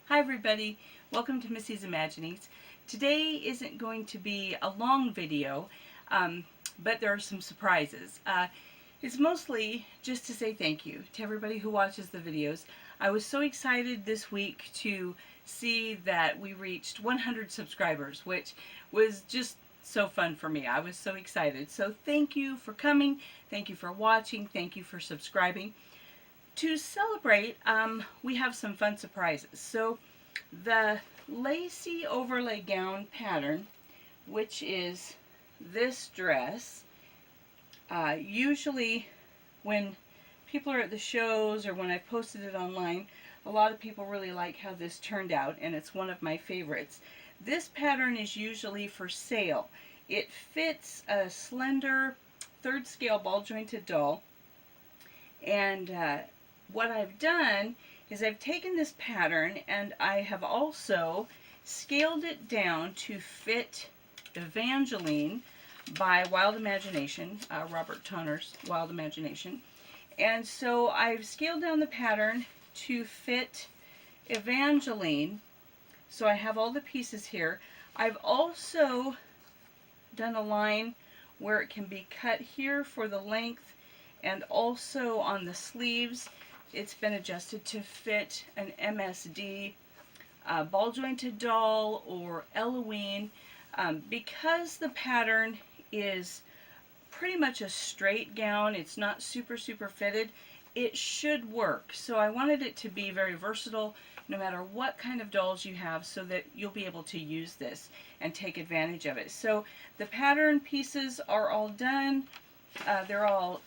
Hi everybody, welcome to Missy's Imaginings. Today isn't going to be a long video, but there are some surprises. It's mostly just to say thank you to everybody who watches the videos. I was so excited this week to see that we reached 100 subscribers, which was just so fun for me. I was so excited. So thank you for coming, thank you for watching, thank you for subscribing. To celebrate, we have some fun surprises. So the lacy overlay gown pattern, which is this dress, usually when people are at the shows or when I posted it online, a lot of people really like how this turned out, and it's one of my favorites. This pattern is usually for sale. It fits a slender third scale ball jointed doll, and what I've done is I've taken this pattern and I have also scaled it down to fit Evangeline by Wild Imagination, Robert Tonner's Wild Imagination. And so I've scaled down the pattern to fit Evangeline. So I have all the pieces here. I've also done a line where it can be cut here for the length, and also on the sleeves it's been adjusted to fit an MSD ball jointed doll or Eloise. Because the pattern is pretty much a straight gown, it's not super fitted, it should work. So I wanted it to be very versatile no matter what kind of dolls you have, so that you'll be able to use this and take advantage of it. So the pattern pieces are all done. They're all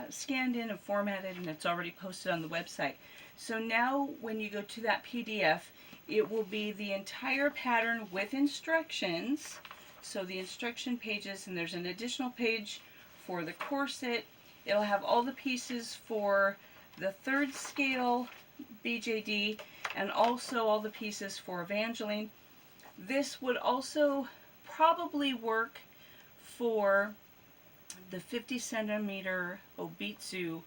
scanned in and formatted, and it's already posted on the website. So now when you go to that PDF, it will be the entire pattern with instructions. So the instruction pages, and there's an additional page for the corset. It'll have all the pieces for the third scale BJD and also all the pieces for Evangeline. This would also probably work for the 50 centimeter Obitsu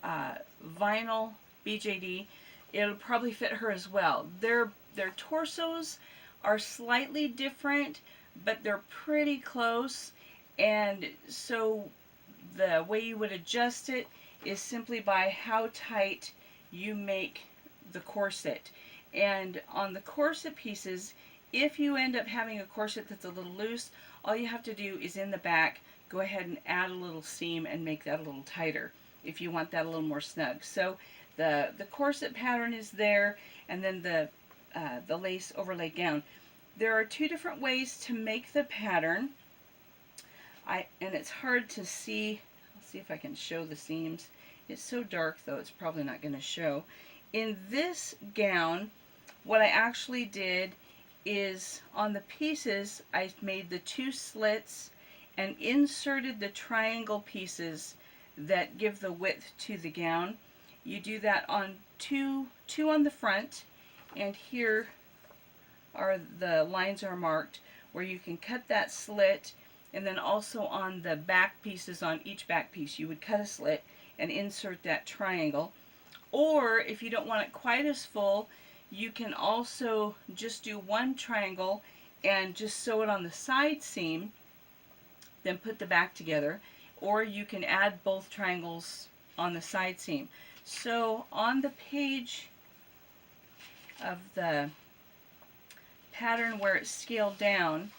vinyl BJD. It'll probably fit her as well. Their torsos are slightly different, but they're pretty close, and so the way you would adjust it is simply by how tight you make the corset. And on the corset pieces, if you end up having a corset that's a little loose, all you have to do is in the back go ahead and add a little seam and make that a little tighter if you want that a little more snug. So the corset pattern is there, and then the lace overlay gown. There are two different ways to make the pattern. And it's hard to see. I'll see if I can show the seams. It's so dark though, it's probably not going to show. In this gown, what I actually did is on the pieces I made the two slits and inserted the triangle pieces that give the width to the gown. You do that on two on the front, and here are the lines are marked where you can cut that slit, and then also on the back pieces, on each back piece you would cut a slit and insert that triangle. Or if you don't want it quite as full, you can also just do one triangle and just sew it on the side seam, then put the back together, or you can add both triangles on the side seam. So on the page of the pattern where it's scaled down,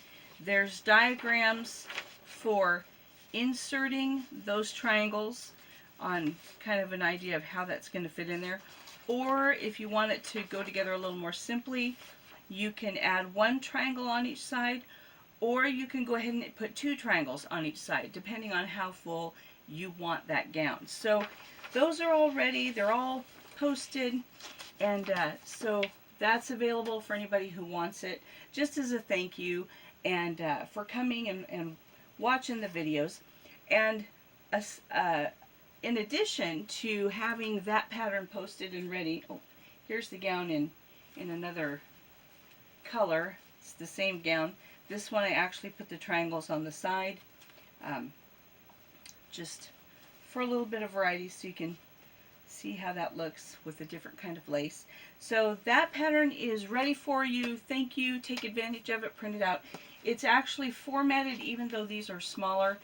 there's diagrams for inserting those triangles on kind of an idea of how that's going to fit in there. Or if you want it to go together a little more simply, you can add one triangle on each side, or you can go ahead and put two triangles on each side, depending on how full you want that gown. So those are all ready. They're all posted, and so that's available for anybody who wants it, just as a thank you, and for coming and watching the videos. And in addition to having that pattern posted and ready, oh, here's the gown in another color. It's the same gown. This one I actually put the triangles on the side, just for a little bit of variety, so you can See how that looks with a different kind of lace. So that pattern is ready for you. Thank you. Take advantage of it. Print it out. It's actually formatted, even though these are smaller.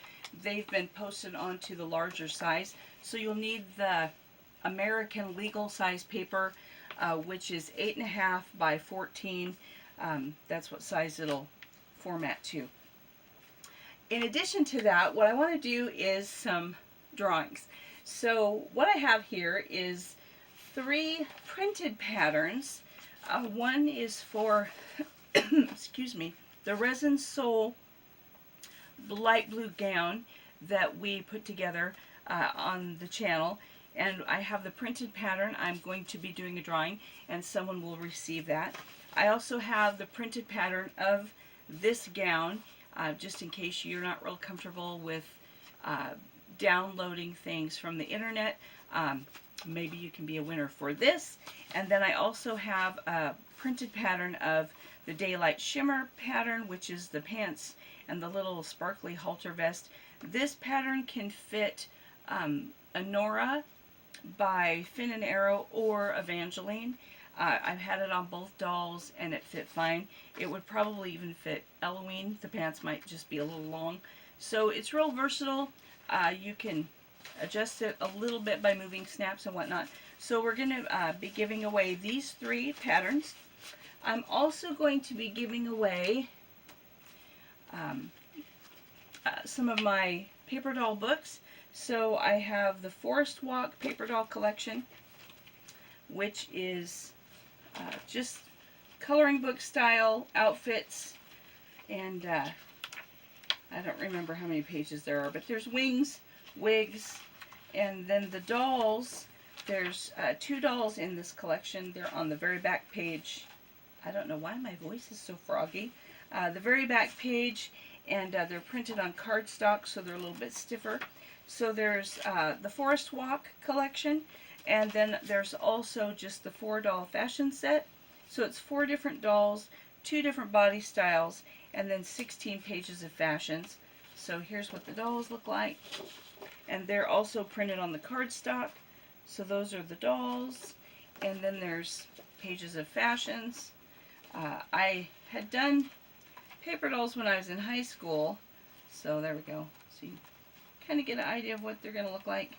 They've been posted onto the larger size. So you'll need the American legal size paper, which is 8.5 by 14. That's what size it'll format to. In addition to that, what I want to do is some drawings. So what I have here is 3 printed patterns. One is for, excuse me, the Resin Soul light blue gown that we put together on the channel. And I have the printed pattern. I'm going to be doing a drawing, and someone will receive that. I also have the printed pattern of this gown, just in case you're not real comfortable with downloading things from the internet. Maybe you can be a winner for this. And then I also have a printed pattern of the Daylight Shimmer pattern, which is the pants and the little sparkly halter vest. This pattern can fit Honora by Finn and Arrow or Evangeline. I've had it on both dolls and it fit fine. It would probably even fit Eloise. The pants might just be a little long. So it's real versatile. You can adjust it a little bit by moving snaps and whatnot. So we're going to be giving away these 3 patterns. I'm also going to be giving away some of my paper doll books. So I have the Forest Walk Paper Doll Collection, which is just coloring book style outfits, and I don't remember how many pages there are, but there's wings, wigs, and then the dolls. There's 2 dolls in this collection. They're on the very back page. I don't know why my voice is so froggy. The very back page, and they're printed on cardstock, so they're a little bit stiffer. So there's the Forest Walk collection, and then there's also just the 4 doll fashion set. So it's 4 different dolls, 2 different body styles, and then 16 pages of fashions. So here's what the dolls look like. And they're also printed on the cardstock. So those are the dolls. And then there's pages of fashions. I had done paper dolls when I was in high school. So there we go. So you kind of get an idea of what they're going to look like.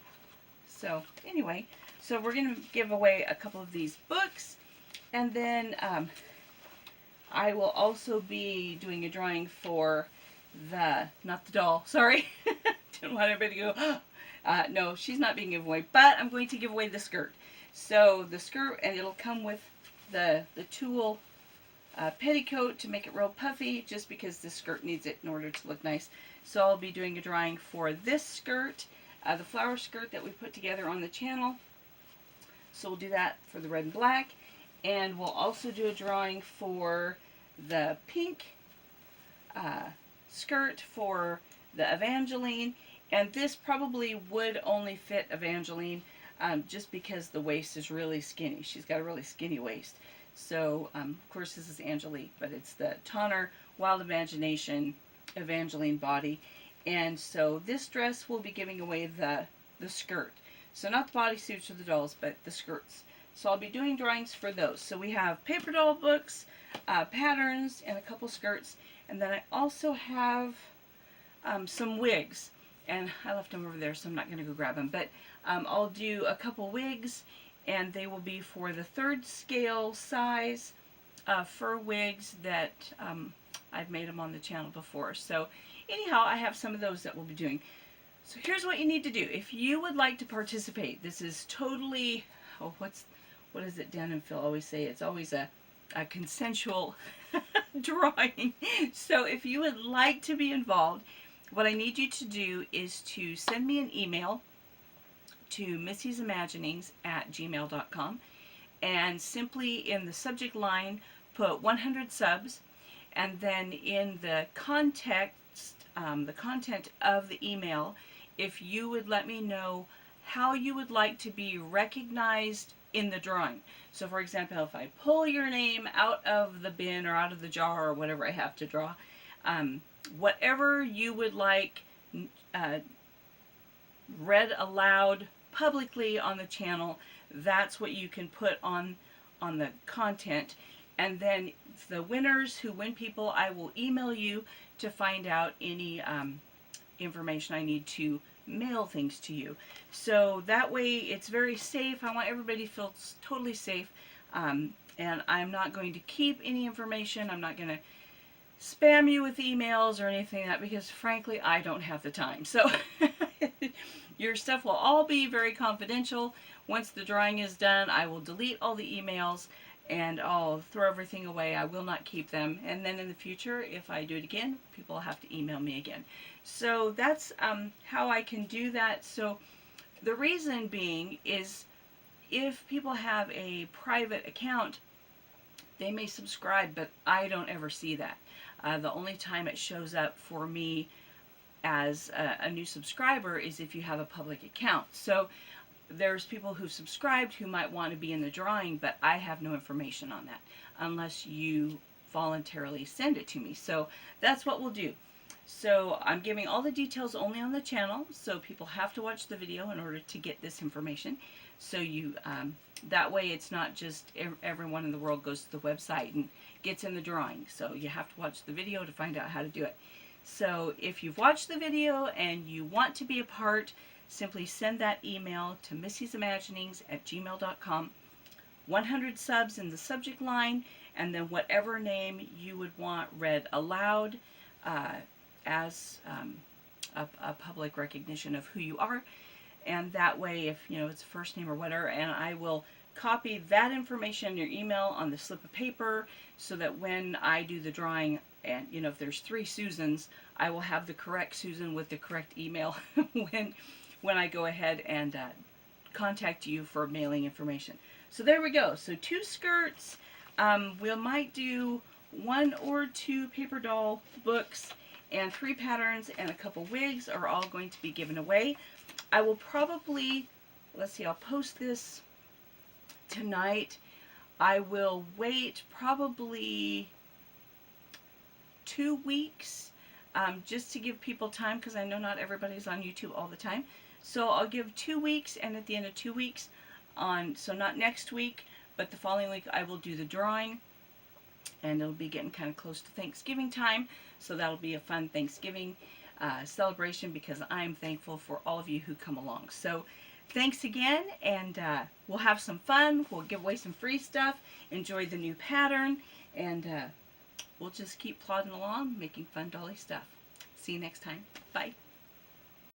So anyway, so we're going to give away a couple of these books. And then I will also be doing a drawing for not the doll, sorry. Didn't want everybody to go, no, she's not being given away. But I'm going to give away the skirt. So the skirt, and it'll come with the tulle petticoat to make it real puffy, just because the skirt needs it in order to look nice. So I'll be doing a drawing for this skirt, the flower skirt that we put together on the channel. So we'll do that for the red and black. And we'll also do a drawing for the pink skirt for the Evangeline. And this probably would only fit Evangeline just because the waist is really skinny. She's got a really skinny waist. So, of course, this is Angelique, but it's the Tonner Wild Imagination Evangeline body. And so this dress will be giving away the skirt. So not the bodysuits or the dolls, but the skirts. So I'll be doing drawings for those. So we have paper doll books, patterns, and a couple skirts. And then I also have some wigs. And I left them over there, so I'm not going to go grab them. But I'll do a couple wigs, and they will be for the 3rd scale size fur wigs that I've made them on the channel before. So anyhow, I have some of those that we'll be doing. So here's what you need to do. If you would like to participate, this is totally, oh, what is it Dan and Phil always say? It's always a consensual drawing. So if you would like to be involved, what I need you to do is to send me an email to missie'simaginings@gmail.com, and simply in the subject line put 100 subs, and then in the context, the content of the email, if you would let me know how you would like to be recognized in the drawing. So for example, if I pull your name out of the bin or out of the jar or whatever I have to draw, whatever you would like read aloud publicly on the channel, that's what you can put on the content. And then the winners who win people, I will email you to find out any information I need to mail things to you. So that way it's very safe. I want everybody to feel totally safe. And I'm not going to keep any information. I'm not going to spam you with emails or anything like that, because frankly I don't have the time. So your stuff will all be very confidential. Once the drawing is done, I will delete all the emails and I'll throw everything away. I will not keep them. And then in the future, if I do it again, people will have to email me again. So that's how I can do that. So the reason being is, if people have a private account, they may subscribe, but I don't ever see that. The only time it shows up for me as a new subscriber is if you have a public account. So there's people who've subscribed who might want to be in the drawing, but I have no information on that unless you voluntarily send it to me. So that's what we'll do. So I'm giving all the details only on the channel, so people have to watch the video in order to get this information. So you that way it's not just everyone in the world goes to the website and gets in the drawing. So you have to watch the video to find out how to do it. So if you've watched the video and you want to be a part, simply send that email to missiesimaginings@gmail.com. 100 subs in the subject line, and then whatever name you would want read aloud as a public recognition of who you are. And that way, if it's first name or whatever, and I will copy that information in your email on the slip of paper, so that when I do the drawing, and if there's 3 Susans, I will have the correct Susan with the correct email when I go ahead and contact you for mailing information. So there we go. So 2 skirts. We might do 1 or 2 paper doll books, and 3 patterns and a couple wigs are all going to be given away. I will probably, let's see, I'll post this tonight. I will wait probably 2 weeks just to give people time, because I know not everybody's on YouTube all the time. So I'll give 2 weeks, and at the end of 2 weeks, so not next week, but the following week, I will do the drawing, and it'll be getting kind of close to Thanksgiving time, so that'll be a fun Thanksgiving celebration, because I'm thankful for all of you who come along. So thanks again, and we'll have some fun. We'll give away some free stuff, enjoy the new pattern, and we'll just keep plodding along, making fun dolly stuff. See you next time. Bye.